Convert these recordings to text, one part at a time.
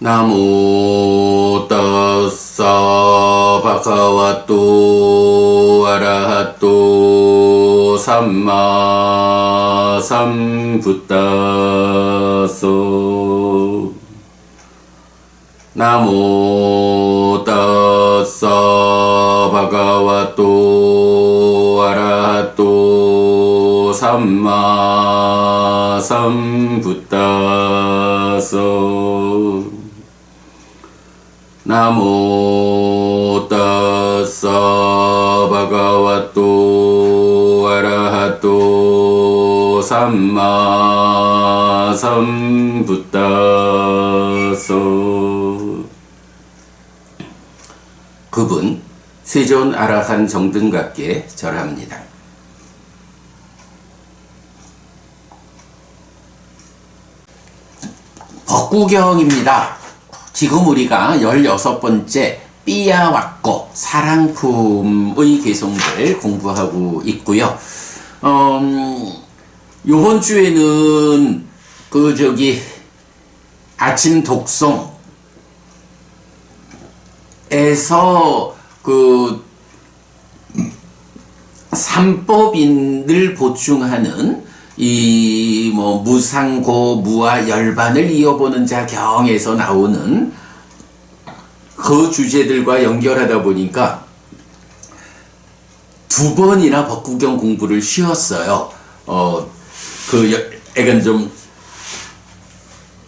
나모 따사 바가와또 아라하또 삼마 삼부따소 나모 따사 바가와또 아라하또 삼마 삼부따소 나모 따사 바가와또 아라하또 삼마 삼부따소. 그분 세존 아라한 정등각께 절합니다. 법구경입니다. 지금 우리가 16번째 삐야왔고 사랑품의 개성들 공부하고 있고요. 요번 주에는 아침 독송에서 삼법인을 보충하는 무상고 무아 열반을 이어보는 자경에서 나오는 그 주제들과 연결하다 보니까 두 번이나 법구경 공부를 쉬었어요.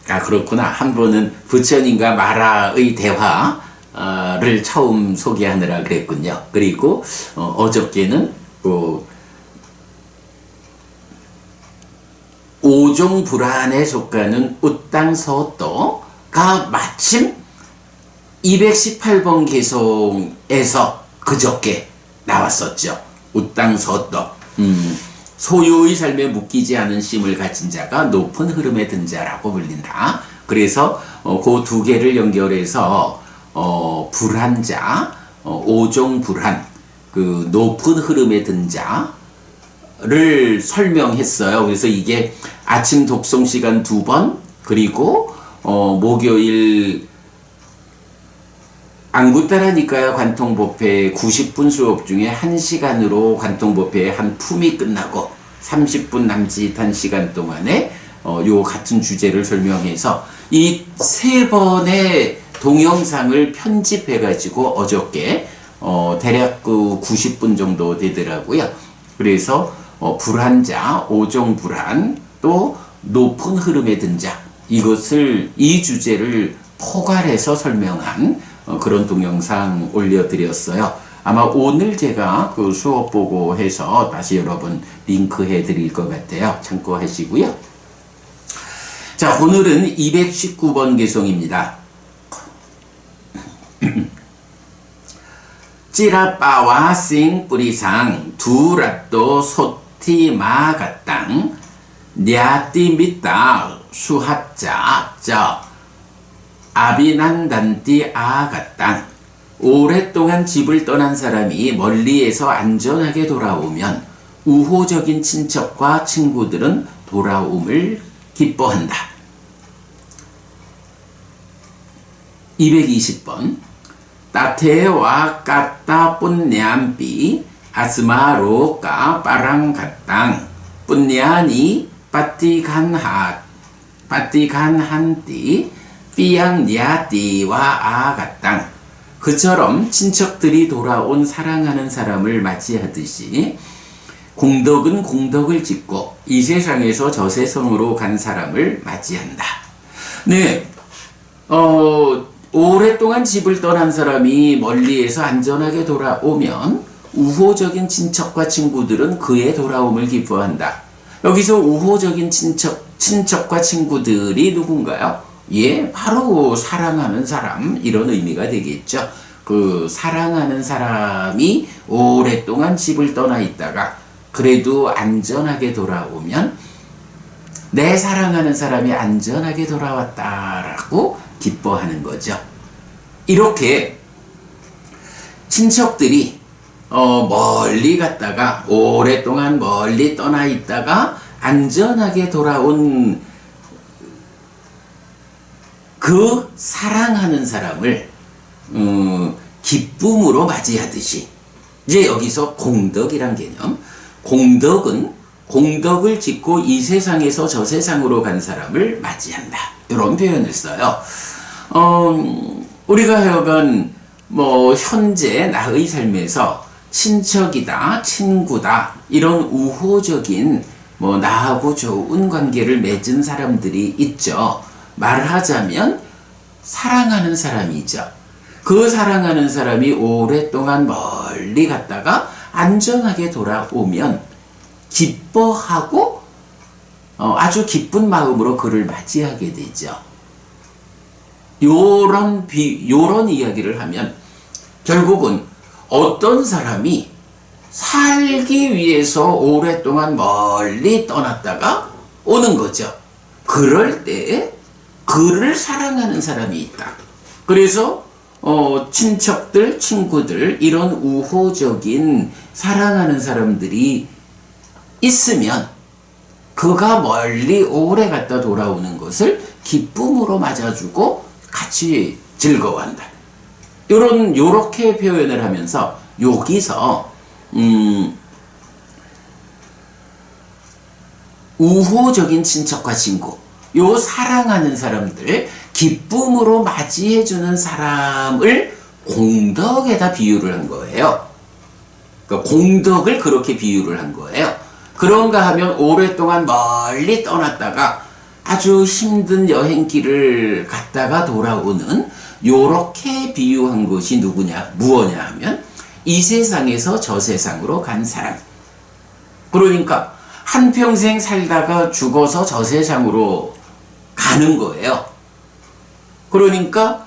그렇구나. 한 번은 부처님과 마라의 대화를 처음 소개하느라 그랬군요. 그리고 어저께는 오종불안에 속하는 우땅서또가 마침 218번 개송에서 그저께 나왔었죠. 우땅서또. 소유의 삶에 묶이지 않은 심을 가진 자가 높은 흐름에 든 자라고 불린다. 그래서 그 두 개를 연결해서 불한자, 오종불한, 높은 흐름에 든 자를 설명했어요. 그래서 이게 아침 독송 시간 2번, 그리고 목요일 안구따라니까요 관통법회 90분 수업 중에 1시간으로 관통법회의 한 품이 끝나고 30분 남짓한 시간 동안에 요 같은 주제를 설명해서 이 3번의 동영상을 편집해 가지고 어저께 대략 90분 정도 되더라고요. 그래서 불한자, 오종불한, 또 높은 흐름에 든 자, 이 주제를 포괄해서 설명한 그런 동영상 올려드렸어요. 아마 오늘 제가 수업 보고 해서 다시 여러분 링크 해드릴 것 같아요. 참고하시고요. 자, 오늘은 219번 개송입니다. 찌라빠와 싱 뿌리상 두라또 소티 마가땅 냐띠 밑다 수합자 아비난단띠 아가땅. 오랫동안 집을 떠난 사람이 멀리에서 안전하게 돌아오면 우호적인 친척과 친구들은 돌아옴을 기뻐한다. 220번 따테와 까따 뿐냐암삐 아스마로까 빠랑가땅 뿐냐니 빠띠간한띠 삐양냐띠와 아가땅. 그처럼 친척들이 돌아온 사랑하는 사람을 맞이하듯이 공덕은 공덕을 짓고 이 세상에서 저 세상으로 간 사람을 맞이한다. 네, 오랫동안 집을 떠난 사람이 멀리에서 안전하게 돌아오면 우호적인 친척과 친구들은 그의 돌아옴을 기뻐한다. 여기서 우호적인 친척과 친구들이 누군가요? 예, 바로 사랑하는 사람, 이런 의미가 되겠죠. 사랑하는 사람이 오랫동안 집을 떠나 있다가 그래도 안전하게 돌아오면 내 사랑하는 사람이 안전하게 돌아왔다라고 기뻐하는 거죠. 이렇게 친척들이 멀리 갔다가 오랫동안 멀리 떠나 있다가 안전하게 돌아온 그 사랑하는 사람을 기쁨으로 맞이하듯이 이제 여기서 공덕이란 개념, 공덕을 짓고 이 세상에서 저 세상으로 간 사람을 맞이한다, 이런 표현을 써요. 우리가 하여간 현재 나의 삶에서 친척이다, 친구다, 이런 우호적인 나하고 좋은 관계를 맺은 사람들이 있죠. 말하자면 사랑하는 사람이죠. 그 사랑하는 사람이 오랫동안 멀리 갔다가 안전하게 돌아오면 기뻐하고 아주 기쁜 마음으로 그를 맞이하게 되죠. 요런 이야기를 하면 결국은 어떤 사람이 살기 위해서 오랫동안 멀리 떠났다가 오는 거죠. 그럴 때 그를 사랑하는 사람이 있다. 그래서 친척들, 친구들, 이런 우호적인 사랑하는 사람들이 있으면 그가 멀리 오래 갔다 돌아오는 것을 기쁨으로 맞아주고 같이 즐거워한다. 요렇게 표현을 하면서 여기서 우호적인 친척과 친구, 요 사랑하는 사람들, 기쁨으로 맞이해주는 사람을 공덕에다 비유를 한 거예요. 그러니까 공덕을 그렇게 비유를 한 거예요. 그런가 하면 오랫동안 멀리 떠났다가 아주 힘든 여행길을 갔다가 돌아오는, 요렇게 비유한 것이 무엇냐 하면 이 세상에서 저 세상으로 간 사람. 그러니까 한평생 살다가 죽어서 저 세상으로 가는 거예요. 그러니까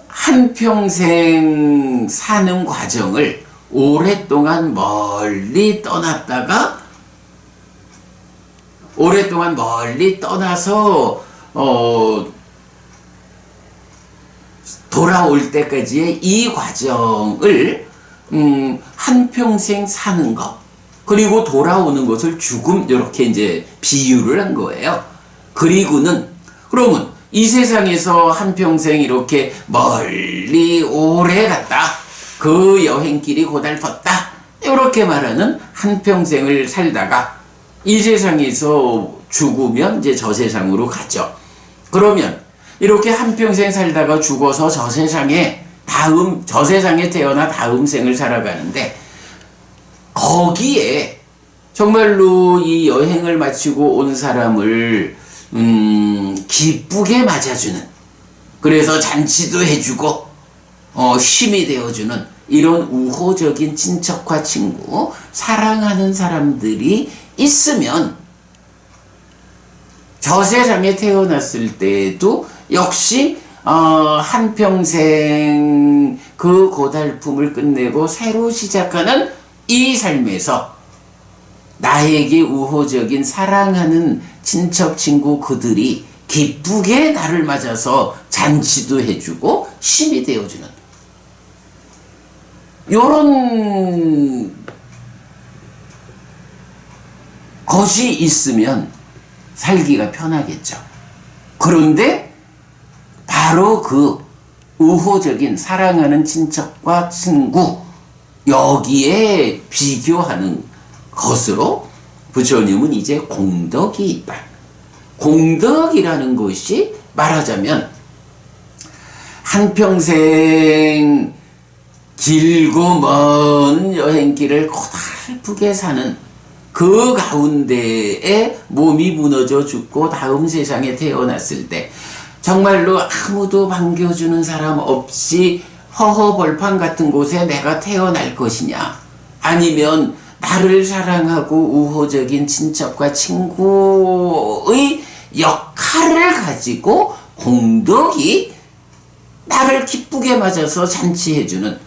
한평생 사는 과정을 오랫동안 멀리 떠나서 돌아올 때까지의 이 과정을 한평생 사는 것, 그리고 돌아오는 것을 죽음, 이렇게 이제 비유를 한 거예요. 그러면 이 세상에서 한평생 이렇게 멀리 오래 갔다, 그 여행길이 고달팠다, 이렇게 말하는 한평생을 살다가 이 세상에서 죽으면 이제 저 세상으로 가죠. 그러면 이렇게 한평생 살다가 죽어서 저 세상에 태어나 다음 생을 살아가는데, 거기에 정말로 이 여행을 마치고 온 사람을 기쁘게 맞아주는, 그래서 잔치도 해주고 힘이 되어주는 이런 우호적인 친척과 친구, 사랑하는 사람들이 있으면 저 세상에 태어났을 때에도 역시 한평생 그 고달픔을 끝내고 새로 시작하는 이 삶에서 나에게 우호적인 사랑하는 친척, 친구, 그들이 기쁘게 나를 맞아서 잔치도 해주고 힘이 되어주는, 요런 것이 있으면 살기가 편하겠죠. 그런데 바로 그 우호적인 사랑하는 친척과 친구, 여기에 비교하는 것으로 부처님은 이제 공덕이 있다. 공덕이라는 것이 말하자면 한평생 길고 먼 여행길을 고달프게 사는 그 가운데에 몸이 무너져 죽고 다음 세상에 태어났을 때 정말로 아무도 반겨주는 사람 없이 허허벌판 같은 곳에 내가 태어날 것이냐, 아니면 나를 사랑하고 우호적인 친척과 친구의 역할을 가지고 공덕이 나를 기쁘게 맞아서 잔치해주는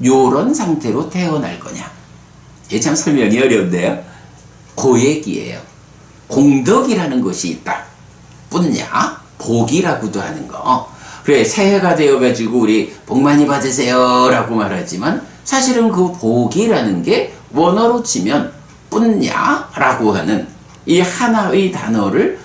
요런 상태로 태어날 거냐. 이게 참 설명이 어렵네요. 그 얘기예요. 공덕이라는 것이 있다. 뿐냐, 복이라고도 하는 거. 그래, 새해가 되어가지고 우리 복 많이 받으세요 라고 말하지만, 사실은 그 복이라는 게 원어로 치면 뿐냐라고 하는 이 하나의 단어를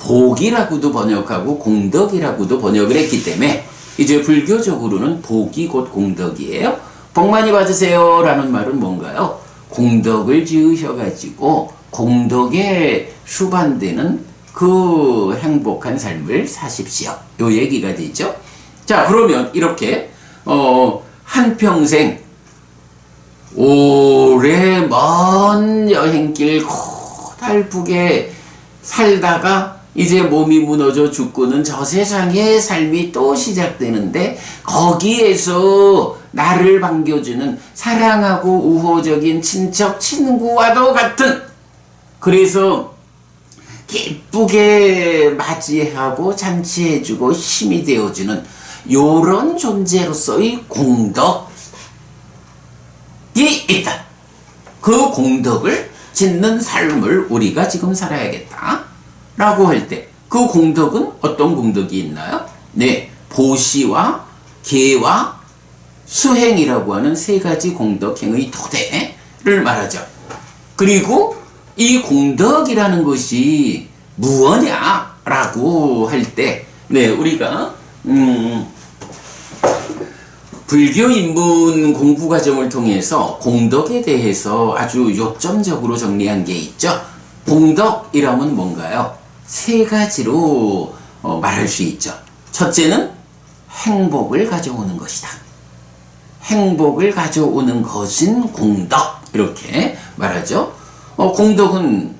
복이라고도 번역하고 공덕이라고도 번역을 했기 때문에 이제 불교적으로는 복이 곧 공덕이에요. 복 많이 받으세요 라는 말은 뭔가요? 공덕을 지으셔가지고 공덕에 수반되는 그 행복한 삶을 사십시오. 요 얘기가 되죠. 자, 그러면 이렇게 한평생 오래 먼 여행길 고달프게 살다가 이제 몸이 무너져 죽고는 저 세상의 삶이 또 시작되는데 거기에서 나를 반겨주는 사랑하고 우호적인 친척 친구와도 같은, 그래서 기쁘게 맞이하고 잔치해주고 힘이 되어주는 요런 존재로서의 공덕이 있다. 그 공덕을 짓는 삶을 우리가 지금 살아야겠다 라고 할 때 그 공덕은 어떤 공덕이 있나요? 네, 보시와 계와 수행이라고 하는 세 가지 공덕행의 토대를 말하죠. 그리고 이 공덕이라는 것이 무엇냐라고 할 때, 네, 우리가 불교 입문 공부 과정을 통해서 공덕에 대해서 아주 요점적으로 정리한 게 있죠. 공덕이라면 뭔가요? 세 가지로 말할 수 있죠. 첫째는 행복을 가져오는 것이다. 행복을 가져오는 것인 공덕, 이렇게 말하죠. 공덕은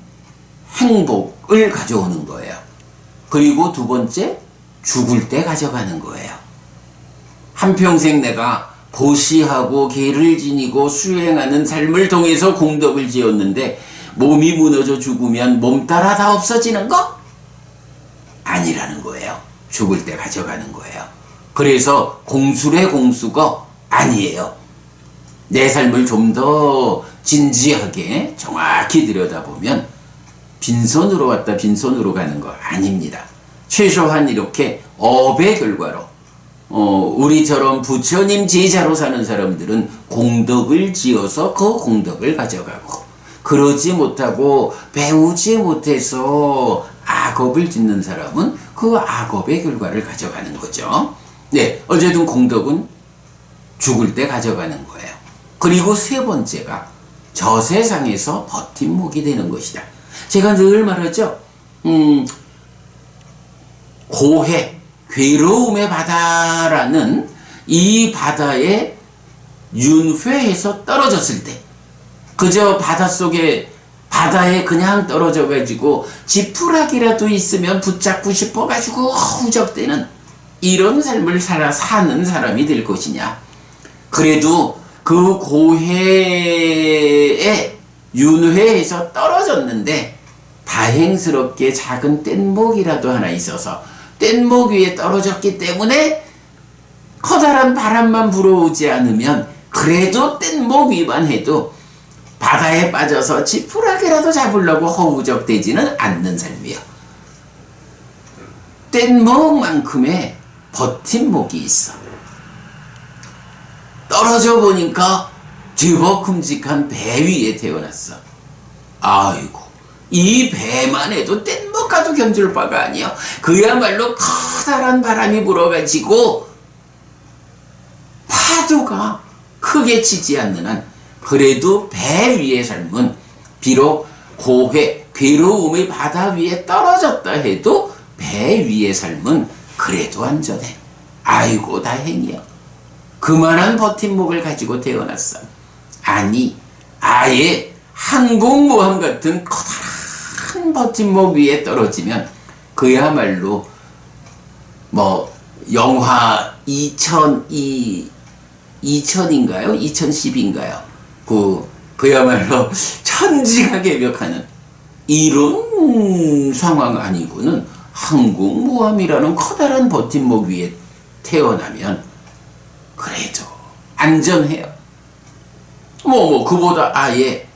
행복을 가져오는 거예요. 그리고 두 번째, 죽을 때 가져가는 거예요. 한평생 내가 보시하고 계를 지니고 수행하는 삶을 통해서 공덕을 지었는데 몸이 무너져 죽으면 몸 따라 다 없어지는 거? 아니라는 거예요. 죽을 때 가져가는 거예요. 그래서 공술의 공수가 아니에요. 내 삶을 좀 더 진지하게 정확히 들여다보면 빈손으로 왔다 빈손으로 가는 거 아닙니다. 최소한 이렇게 업의 결과로 우리처럼 부처님 제자로 사는 사람들은 공덕을 지어서 그 공덕을 가져가고, 그러지 못하고 배우지 못해서 악업을 짓는 사람은 그 악업의 결과를 가져가는 거죠. 네, 어쨌든 공덕은 죽을 때 가져가는 거예요. 그리고 세 번째가 저 세상에서 버팀목이 되는 것이다. 제가 늘 말하죠. 고해, 괴로움의 바다라는 이 바다에 윤회해서 떨어졌을 때, 그저 바닷속에 바다에 그냥 떨어져 가지고 지푸라기라도 있으면 붙잡고 싶어 가지고 허우적대는 이런 삶을 사는 사람이 될 것이냐. 그래도 그 고해에 윤회해서 떨어졌는데 다행스럽게 작은 뗏목이라도 하나 있어서 뗏목 위에 떨어졌기 때문에 커다란 바람만 불어오지 않으면 그래도 뗏목 위만 해도 바다에 빠져서 지푸라기라도 잡으려고 허우적대지는 않는 삶이요. 뗏목만큼의 버팀목이 있어. 떨어져 보니까 제법 큼직한 배 위에 태어났어. 아이고, 이 배만 해도 뗏목과도 견줄 바가 아니야. 그야말로 커다란 바람이 불어가지고 파도가 크게 치지 않는 한 그래도 배 위의 삶은 비록 고해, 괴로움의 바다 위에 떨어졌다 해도 배 위의 삶은 그래도 안전해. 아이고 다행이야. 그만한 버팀목을 가지고 태어났어. 아니, 아예 항공모함 같은 커다란 버팀목 위에 떨어지면 그야말로 뭐 영화 2002 2000인가요? 2010인가요? 그야말로 천지가 개벽하는 이런 상황 아니고는 항공모함이라는 커다란 버팀목 위에 태어나면 그래도 안전해요. 그보다 아예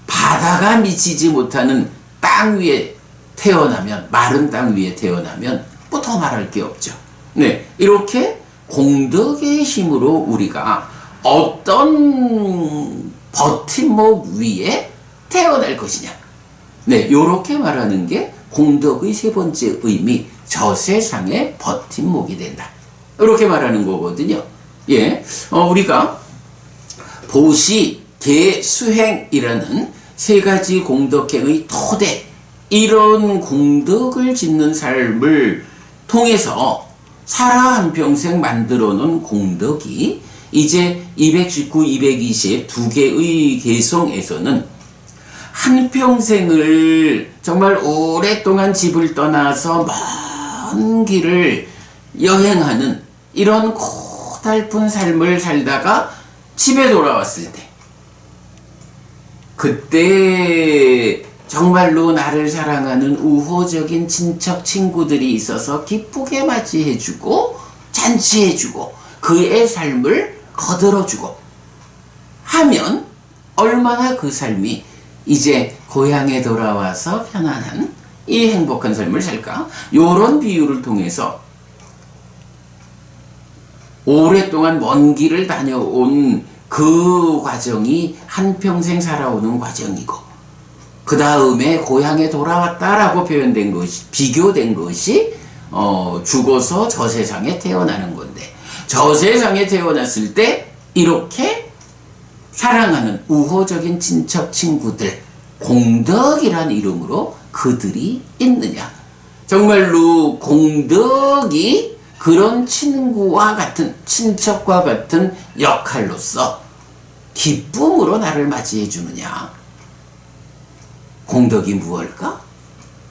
바다가 미치지 못하는 땅 위에 태어나면, 마른 땅 위에 태어나면 뭐 더 말할 게 없죠. 네, 이렇게 공덕의 힘으로 우리가 어떤 버팀목 위에 태어날 것이냐. 네, 요렇게 말하는 게 공덕의 세 번째 의미, 저 세상의 버팀목이 된다. 이렇게 말하는 거거든요. 예, 우리가 보시, 계, 수행이라는 세 가지 공덕행의 토대, 이런 공덕을 짓는 삶을 통해서 살아 한평생 만들어 놓은 공덕이 이제 219, 220 두 개의 개성에서는 한평생을 정말 오랫동안 집을 떠나서 먼 길을 여행하는 이런 고달픈 삶을 살다가 집에 돌아왔을 때, 그때 정말로 나를 사랑하는 우호적인 친척 친구들이 있어서 기쁘게 맞이해주고 잔치해주고 그의 삶을 거들어주고 하면 얼마나 그 삶이 이제 고향에 돌아와서 편안한 이 행복한 삶을 살까? 요런 비유를 통해서 오랫동안 먼 길을 다녀온 그 과정이 한평생 살아오는 과정이고, 그 다음에 고향에 돌아왔다라고 표현된 것이, 비교된 것이 죽어서 저 세상에 태어나는 건데, 저 세상에 태어났을 때 이렇게 사랑하는 우호적인 친척 친구들, 공덕이란 이름으로 그들이 있느냐? 정말로 공덕이 그런 친구와 같은, 친척과 같은 역할로서 기쁨으로 나를 맞이해 주느냐? 공덕이 무엇일까?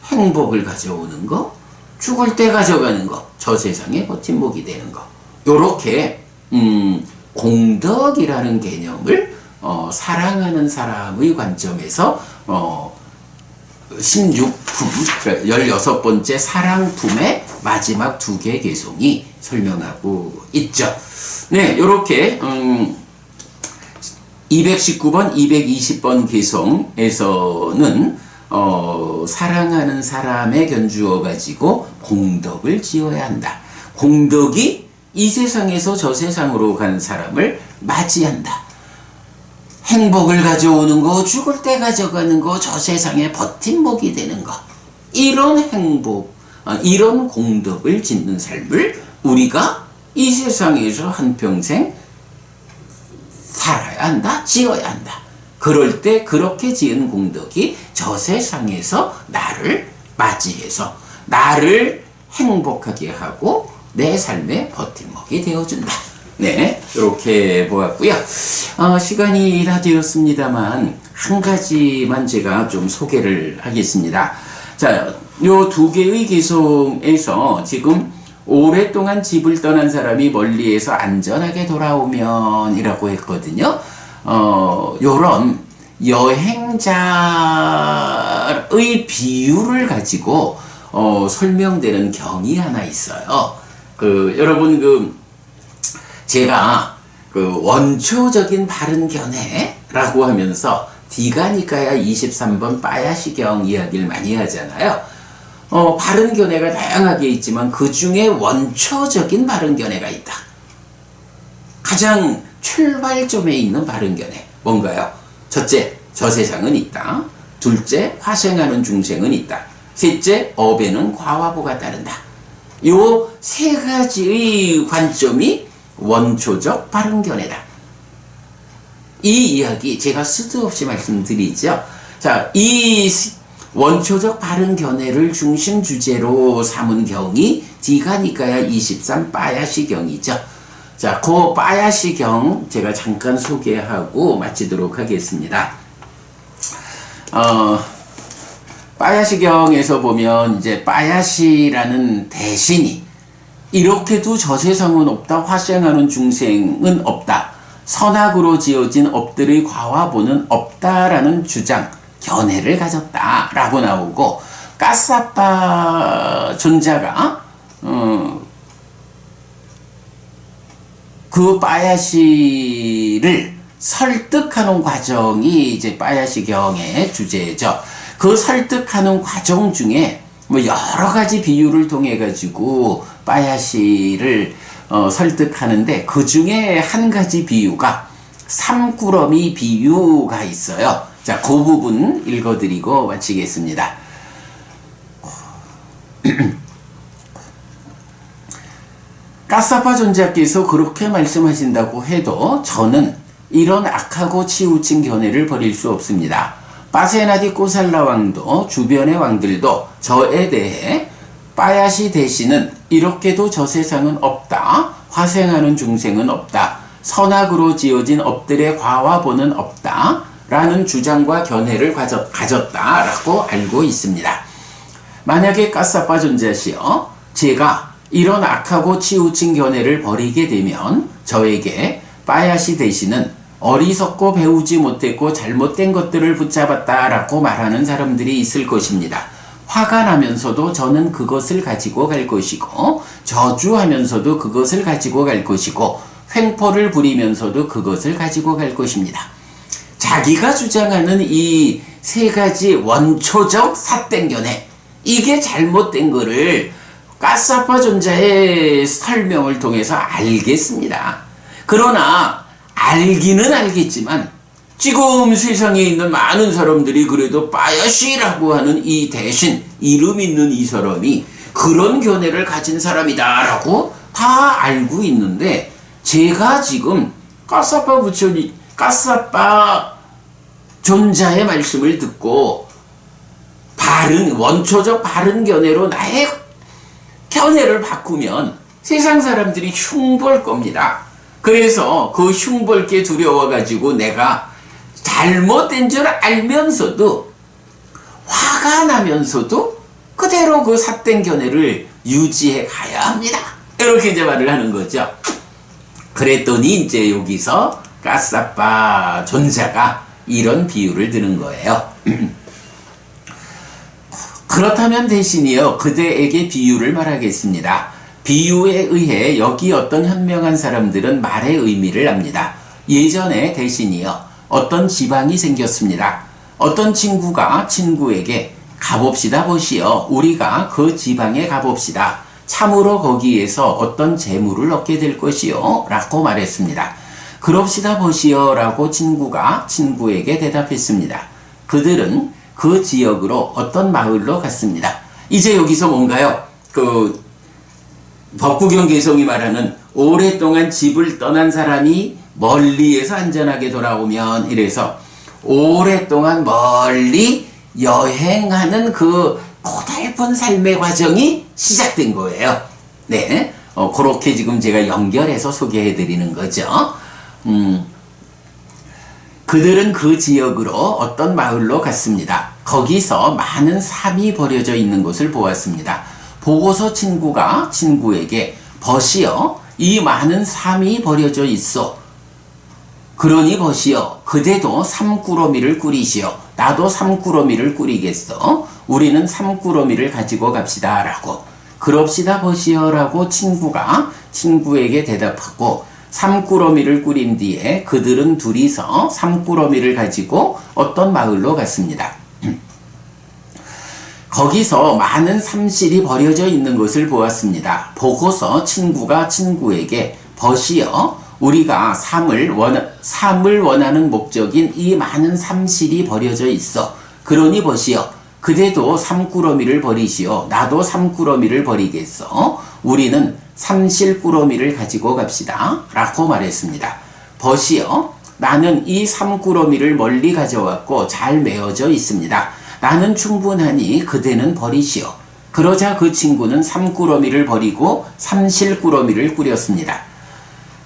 행복을 가져오는 거, 죽을 때 가져가는 거, 저 세상의 버팀목이 되는 거. 요렇게 공덕이라는 개념을 사랑하는 사람의 관점에서 16품, 16번째 사랑품의 마지막 두 개 개성이 설명하고 있죠. 네, 요렇게 219번, 220번 개성에서는 사랑하는 사람에 견주어 가지고 공덕을 지어야 한다. 공덕이 이 세상에서 저 세상으로 간 사람을 맞이한다. 행복을 가져오는 거, 죽을 때 가져가는 거, 저 세상에 버팀목이 되는 거, 이런 행복, 이런 공덕을 짓는 삶을 우리가 이 세상에서 한평생 살아야 한다, 지어야 한다. 그럴 때 그렇게 지은 공덕이 저 세상에서 나를 맞이해서 나를 행복하게 하고 내 삶의 버팀목이 되어준다. 네, 이렇게 보았고요. 시간이 다 되었습니다만 한 가지만 제가 좀 소개를 하겠습니다. 자, 요 두 개의 개성에서 지금 오랫동안 집을 떠난 사람이 멀리에서 안전하게 돌아오면 이라고 했거든요. 요런 여행자의 비유를 가지고 설명되는 경이 하나 있어요. 여러분 제가 원초적인 바른 견해라고 하면서 디가니까야 23번 빠야시경 이야기를 많이 하잖아요. 바른 견해가 다양하게 있지만 그 중에 원초적인 바른 견해가 있다. 가장 출발점에 있는 바른 견해 뭔가요? 첫째, 저 세상은 있다. 둘째, 화생하는 중생은 있다. 셋째, 업에는 과화보가 따른다. 요 세 가지의 관점이 원초적 바른 견해다. 이 이야기 제가 수도 없이 말씀드리죠. 자, 이 원초적 바른 견해를 중심 주제로 삼은 경이 디가니까야 23 빠야시경이죠. 자, 그 빠야시경 제가 잠깐 소개하고 마치도록 하겠습니다. 빠야시경에서 보면 이제 빠야시라는 대신이 이렇게도 저 세상은 없다, 화생하는 중생은 없다, 선악으로 지어진 업들의 과화보는 없다라는 주장, 견해를 가졌다라고 나오고, 까사빠 존자가 그 빠야시를 설득하는 과정이 이제 빠야시경의 주제죠. 그 설득하는 과정 중에 뭐 여러 가지 비유를 통해 가지고 빠야시를 설득하는데, 그 중에 한 가지 비유가 삼꾸러미 비유가 있어요. 자, 그 부분 읽어드리고 마치겠습니다. 까사파 존자께서 그렇게 말씀하신다고 해도 저는 이런 악하고 치우친 견해를 버릴 수 없습니다. 빠세나디 꼬살라 왕도 주변의 왕들도 저에 대해 빠야시 대신은 이렇게도 저 세상은 없다. 화생하는 중생은 없다. 선악으로 지어진 업들의 과화보는 없다. 라는 주장과 견해를 가졌다라고 알고 있습니다. 만약에 까사파 존자시여 제가 이런 악하고 치우친 견해를 버리게 되면 저에게 빠야시 대신은 어리석고 배우지 못했고 잘못된 것들을 붙잡았다라고 말하는 사람들이 있을 것입니다. 화가 나면서도 저는 그것을 가지고 갈 것이고 저주하면서도 그것을 가지고 갈 것이고 횡포를 부리면서도 그것을 가지고 갈 것입니다. 자기가 주장하는 이 세 가지 원초적 삿된 견해, 이게 잘못된 거를 까사파 존자의 설명을 통해서 알겠습니다. 그러나 알기는 알겠지만 지금 세상에 있는 많은 사람들이 그래도 빠야시라고 하는 이 대신 이름 있는 이 사람이 그런 견해를 가진 사람이다 라고 다 알고 있는데, 제가 지금 까사파 존자의 말씀을 듣고 원초적 바른 견해로 나의 견해를 바꾸면 세상 사람들이 흉볼 겁니다. 그래서 그 흉볼게 두려워가지고 내가 잘못된 줄 알면서도 화가 나면서도 그대로 그 삿된 견해를 유지해 가야 합니다. 이렇게 이제 말을 하는 거죠. 그랬더니 이제 여기서 까사파 존자가 이런 비유를 드는 거예요. 그렇다면 대신이요 그대에게 비유를 말하겠습니다. 비유에 의해 여기 어떤 현명한 사람들은 말의 의미를 압니다. 예전에 대신이요 어떤 지방이 생겼습니다. 어떤 친구가 친구에게 가봅시다 보시오. 우리가 그 지방에 가봅시다. 참으로 거기에서 어떤 재물을 얻게 될 것이요 라고 말했습니다. 그럽시다 보시오 라고 친구가 친구에게 대답했습니다. 그들은 그 지역으로 어떤 마을로 갔습니다. 이제 여기서 뭔가요? 법구경 개성이 말하는 오랫동안 집을 떠난 사람이 멀리에서 안전하게 돌아오면, 이래서 오랫동안 멀리 여행하는 그 고달픈 삶의 과정이 시작된 거예요. 네, 그렇게 지금 제가 연결해서 소개해 드리는 거죠. 그들은 그 지역으로 어떤 마을로 갔습니다. 거기서 많은 삶이 버려져 있는 것을 보았습니다. 보고서 친구가 친구에게 벗이여 이 많은 삶이 버려져 있어. 그러니 벗이여 그대도 삼꾸러미를 꾸리시오. 나도 삼꾸러미를 꾸리겠어. 우리는 삼꾸러미를 가지고 갑시다 라고. 그럽시다 벗이여 라고 친구가 친구에게 대답하고 삼꾸러미를 꾸린 뒤에 그들은 둘이서 삼꾸러미를 가지고 어떤 마을로 갔습니다. 거기서 많은 삼실이 버려져 있는 것을 보았습니다. 보고서 친구가 친구에게 벗이여 우리가 삶을 원하는 목적인 이 많은 삼실이 버려져 있어. 그러니 벗이여 그대도 삼꾸러미를 버리시오. 나도 삼꾸러미를 버리겠어. 우리는 삼실꾸러미를 가지고 갑시다 라고 말했습니다. 벗이여 나는 이 삼꾸러미를 멀리 가져왔고 잘 메어져 있습니다. 나는 충분하니 그대는 버리시오. 그러자 그 친구는 삼꾸러미를 버리고 삼실꾸러미를 꾸렸습니다.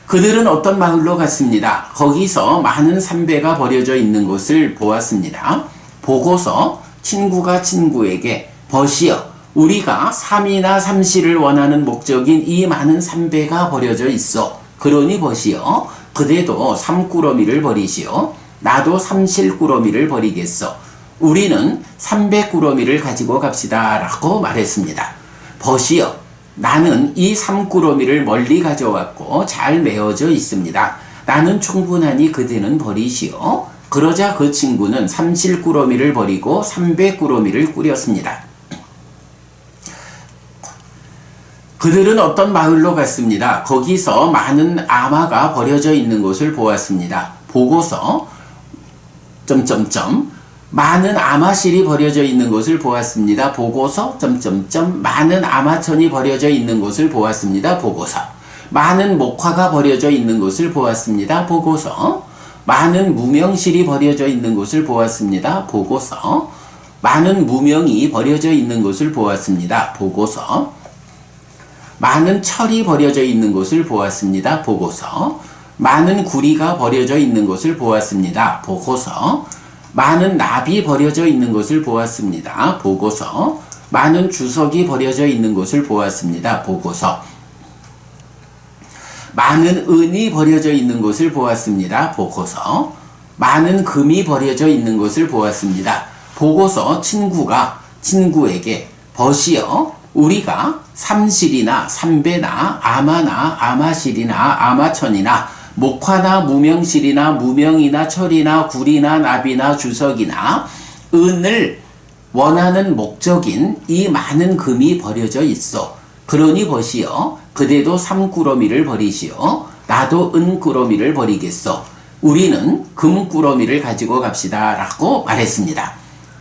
그들은 어떤 마을로 갔습니다. 거기서 많은 삼배가 버려져 있는 것을 보았습니다. 보고서 친구가 친구에게 벗이여 우리가 삼이나 삼실을 원하는 목적인 이 많은 삼배가 버려져 있어. 그러니 벗이여 그대도 삼꾸러미를 버리시오. 나도 삼실꾸러미를 버리겠어. 우리는 삼배꾸러미를 가지고 갑시다 라고 말했습니다. 벗이여 나는 이 삼꾸러미를 멀리 가져왔고 잘 메어져 있습니다. 나는 충분하니 그대는 버리시오. 그러자 그 친구는 삼실꾸러미를 버리고 삼배꾸러미를 꾸렸습니다. 그들은 어떤 마을로 갔습니다. 거기서 많은 아마가 버려져 있는 것을 보았습니다. 보고서 많은 아마실이 버려져 있는 곳을 보았습니다. 보고서 점점점 많은 아마천이 버려져 있는 곳을 보았습니다. 보고서 많은 목화가 버려져 있는 곳을 보았습니다. 보고서 많은 무명실이 버려져 있는 곳을 보았습니다. 보고서 많은 무명이 버려져 있는 곳을 보았습니다. 보고서 많은 철이 버려져 있는 곳을 보았습니다. 보고서 많은 구리가 버려져 있는 곳을 보았습니다. 보고서 많은 납이 버려져 있는 것을 보았습니다. 보고서 많은 주석이 버려져 있는 것을 보았습니다. 보고서 많은 은이 버려져 있는 것을 보았습니다. 보고서 많은 금이 버려져 있는 것을 보았습니다. 보고서 친구가 친구에게 벗이여 우리가 삼실이나 삼배나 아마나 아마실이나 아마천이나 목화나 무명실이나 무명이나 철이나 구리나 납이나 주석이나 은을 원하는 목적인 이 많은 금이 버려져 있어. 그러니 벗이여 그대도 삼꾸러미를 버리시오. 나도 은꾸러미를 버리겠소. 우리는 금꾸러미를 가지고 갑시다 라고 말했습니다.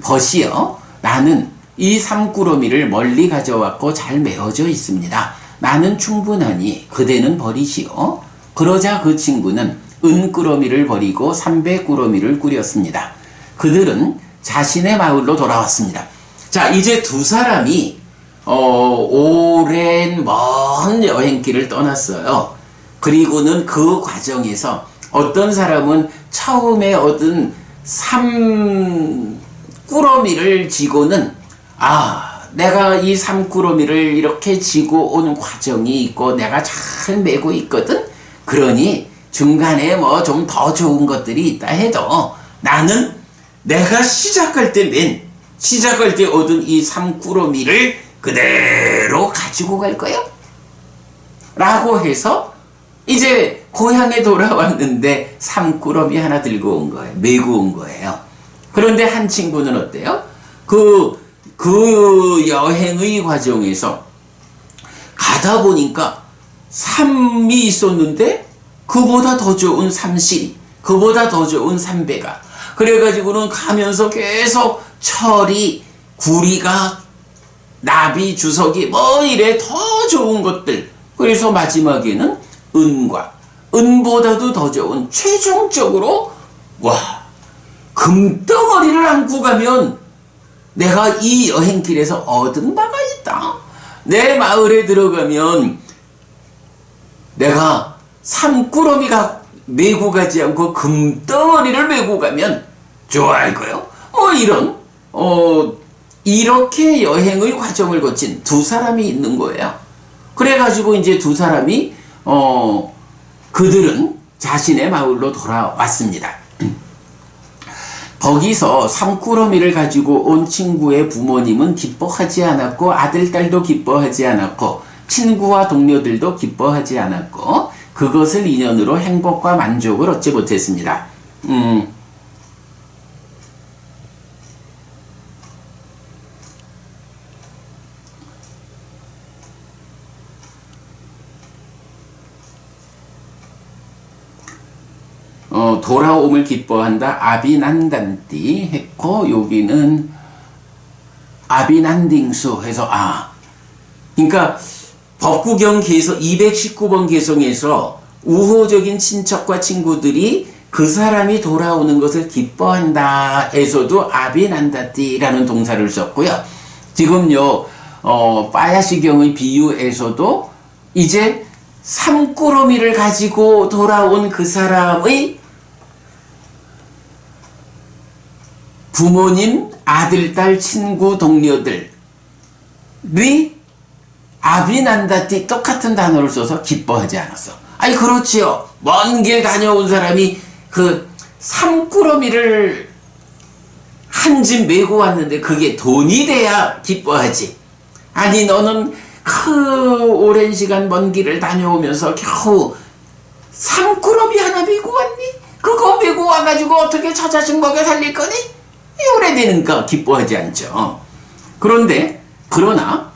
벗이여 나는 이 삼꾸러미를 멀리 가져왔고 잘 메어져 있습니다. 나는 충분하니 그대는 버리시오. 그러자 그 친구는 은꾸러미를 버리고 삼배꾸러미를 꾸렸습니다. 그들은 자신의 마을로 돌아왔습니다. 자, 이제 두 사람이 오랜 먼 여행길을 떠났어요. 그리고는 그 과정에서 어떤 사람은 처음에 얻은 삼꾸러미를 지고는 내가 이 삼꾸러미를 이렇게 지고 온 과정이 있고 내가 잘 메고 있거든. 그러니 중간에 뭐 좀 더 좋은 것들이 있다 해도 나는 내가 시작할 때 얻은 이 삼꾸러미를 그대로 가지고 갈 거야. 라고 해서 이제 고향에 돌아왔는데 삼꾸러미 하나 들고 온 거예요. 메고 온 거예요. 그런데 한 친구는 어때요? 그 여행의 과정에서 가다 보니까 삼이 있었는데 그보다 더 좋은 삼실이, 그보다 더 좋은 삼배가, 그래가지고는 가면서 계속 철이, 구리가, 나비, 주석이 뭐 이래 더 좋은 것들, 그래서 마지막에는 은보다도 더 좋은 최종적으로 금덩어리를 안고 가면 내가 이 여행길에서 얻은 바가 있다. 내 마을에 들어가면 내가 삼꾸러미가 메고 가지 않고 금덩어리를 메고 가면 좋아할 거요. 뭐 이렇게 여행의 과정을 거친 두 사람이 있는 거예요. 그래가지고 이제 두 사람이 그들은 자신의 마을로 돌아왔습니다. 거기서 삼꾸러미를 가지고 온 친구의 부모님은 기뻐하지 않았고 아들, 딸도 기뻐하지 않았고 친구와 동료들도 기뻐하지 않았고 그것을 인연으로 행복과 만족을 얻지 못했습니다. 돌아옴을 기뻐한다. 아비난단띠 했고 여기는 아비난딩수 해서 그러니까 법구경 개성 219번 개성에서 우호적인 친척과 친구들이 그 사람이 돌아오는 것을 기뻐한다 해서도 아비난다띠라는 동사를 썼고요. 지금요 빠야시경의 비유에서도 이제 삼꾸러미를 가지고 돌아온 그 사람의 부모님, 아들, 딸, 친구, 동료들이 아비난다띠 똑같은 단어를 써서 기뻐하지 않았어. 아니 그렇지요. 먼 길 다녀온 사람이 그 삼꾸러미를 한 집 메고 왔는데 그게 돈이 돼야 기뻐하지. 아니 너는 그 오랜 시간 먼 길을 다녀오면서 겨우 삼꾸러미 하나 메고 왔니? 그거 메고 와가지고 어떻게 저 자식 먹여 살릴 거니? 오래되니까 기뻐하지 않죠. 그러나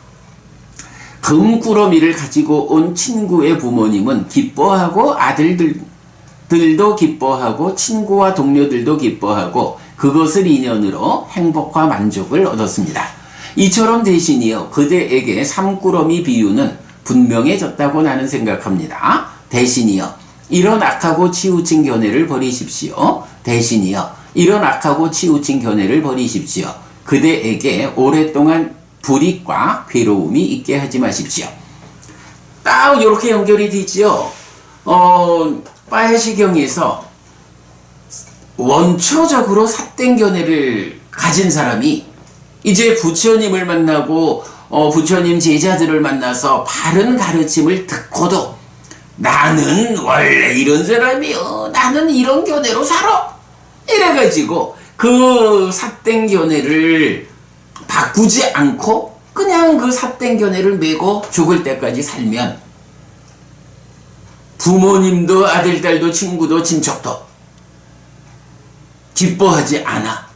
금꾸러미를 가지고 온 친구의 부모님은 기뻐하고 아들들도 기뻐하고 친구와 동료들도 기뻐하고 그것을 인연으로 행복과 만족을 얻었습니다. 이처럼 대신이요 그대에게 삼꾸러미 비유는 분명해졌다고 나는 생각합니다. 대신이요 이런 악하고 치우친 견해를 버리십시오. 대신이요 이런 악하고 치우친 견해를 버리십시오. 그대에게 오랫동안 불이익과 괴로움이 있게 하지 마십시오. 딱 이렇게 연결이 되지요. 빠야시경에서 원초적으로 삿된 견해를 가진 사람이 이제 부처님을 만나고 부처님 제자들을 만나서 바른 가르침을 듣고도 나는 원래 이런 사람이요. 나는 이런 견해로 살아. 이래가지고 그 삿된 견해를 바꾸지 않고 그냥 그 삿된 견해를 메고 죽을 때까지 살면 부모님도 아들, 딸도 친구도 친척도 기뻐하지 않아.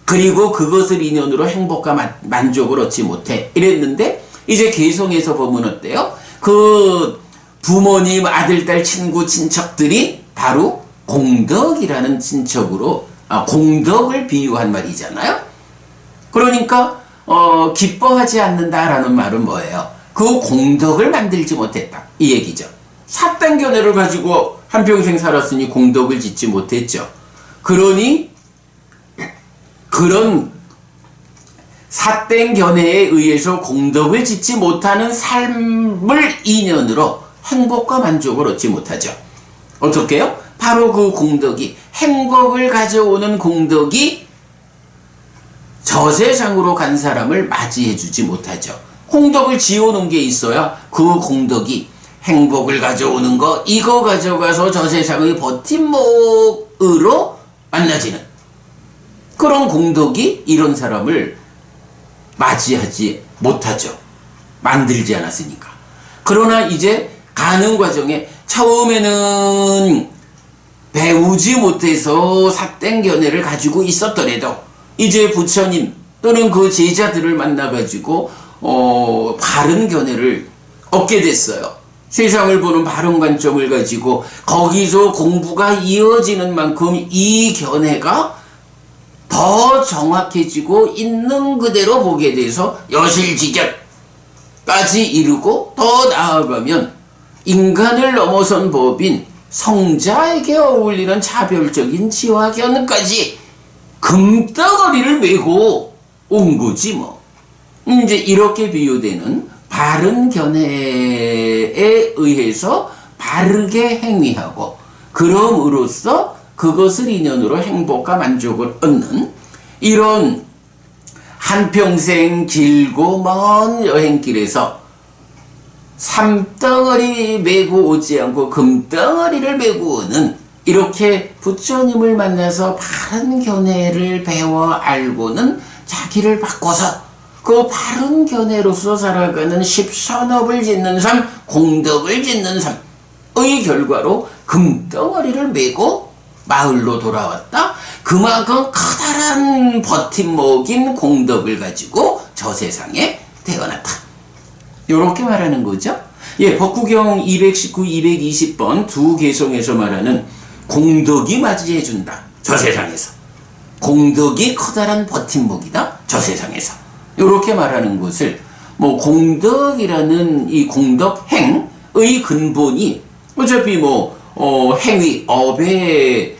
그리고 그것을 인연으로 행복과 만족을 얻지 못해. 이랬는데 이제 개성에서 보면 어때요? 그 부모님, 아들, 딸, 친구, 친척들이 바로 공덕이라는 친척으로 공덕을 비유한 말이잖아요. 그러니까 기뻐하지 않는다라는 말은 뭐예요? 그 공덕을 만들지 못했다 이 얘기죠. 삿된 견해를 가지고 한평생 살았으니 공덕을 짓지 못했죠. 그러니 그런 삿된 견해에 의해서 공덕을 짓지 못하는 삶을 인연으로 행복과 만족을 얻지 못하죠. 어떻게요? 바로 그 공덕이 행복을 가져오는 공덕이 저세상으로 간 사람을 맞이해 주지 못하죠. 공덕을 지어놓은 게 있어야 그 공덕이 행복을 가져오는 거 이거 가져가서 저세상의 버팀목으로 만나지는 그런 공덕이 이런 사람을 맞이하지 못하죠. 만들지 않았으니까. 그러나 이제 가는 과정에 처음에는 배우지 못해서 삿된 견해를 가지고 있었더라도 이제 부처님 또는 그 제자들을 만나가지고 바른 견해를 얻게 됐어요. 세상을 보는 바른 관점을 가지고 거기서 공부가 이어지는 만큼 이 견해가 더 정확해지고 있는 그대로 보게 돼서 여실지결까지 이르고 더 나아가면 인간을 넘어선 법인 성자에게 어울리는 차별적인 지화견까지 금덩어리를 메고 온 거지 뭐. 이제 이렇게 비유되는 바른 견해에 의해서 바르게 행위하고 그럼으로써 그것을 인연으로 행복과 만족을 얻는 이런 한평생 길고 먼 여행길에서 삼덩어리 메고 오지 않고 금덩어리를 메고 오는 이렇게 부처님을 만나서 바른 견해를 배워 알고는 자기를 바꿔서 그 바른 견해로서 살아가는 십선업을 짓는 삶, 공덕을 짓는 삶의 결과로 금덩어리를 메고 마을로 돌아왔다. 그만큼 커다란 버팀목인 공덕을 가지고 저 세상에 태어났다. 요렇게 말하는 거죠. 예, 법구경 219, 220번 두 개성에서 말하는 공덕이 맞이해준다. 저 세상에서. 공덕이 커다란 버팀목이다. 저 세상에서. 요렇게 말하는 것을 뭐 공덕이라는 이 공덕행의 근본이 어차피 행위, 업의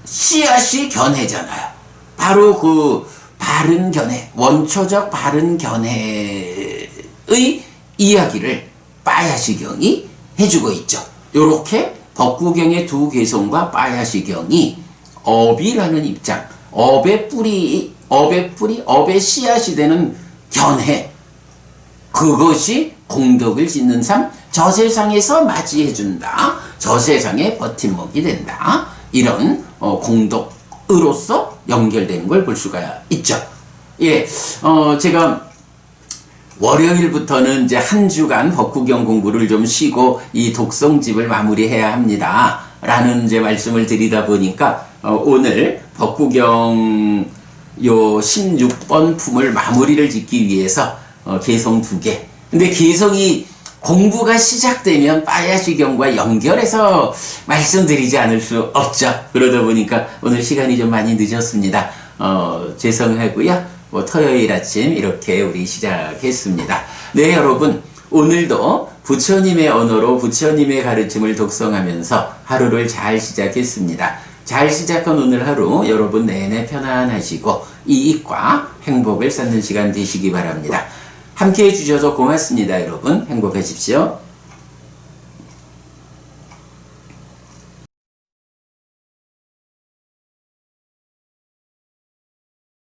씨앗이 견해잖아요. 바로 그 바른 견해, 원초적 바른 견해의 이야기를 빠야시경이 해주고 있죠. 요렇게 법구경의 두 개성과 빠야시경이 업이라는 입장, 업의 뿌리, 업의 씨앗이 되는 견해, 그것이 공덕을 짓는 삶, 저 세상에서 맞이해준다. 저 세상의 버팀목이 된다. 이런 공덕으로서 연결되는 걸 볼 수가 있죠. 예, 제가 월요일부터는 이제 한 주간 법구경 공부를 좀 쉬고 이 독성집을 마무리해야 합니다. 라는 이제 말씀을 드리다 보니까 오늘 법구경 요 16번 품을 마무리를 짓기 위해서 개성 2개. 근데 개성이 공부가 시작되면 빠야시경과 연결해서 말씀드리지 않을 수 없죠. 그러다 보니까 오늘 시간이 좀 많이 늦었습니다. 죄송하고요. 토요일 아침 이렇게 우리 시작했습니다. 네, 여러분. 오늘도 부처님의 언어로 부처님의 가르침을 독송하면서 하루를 잘 시작했습니다. 잘 시작한 오늘 하루 여러분 내내 편안하시고 이익과 행복을 쌓는 시간 되시기 바랍니다. 함께 해주셔서 고맙습니다. 여러분 행복하십시오.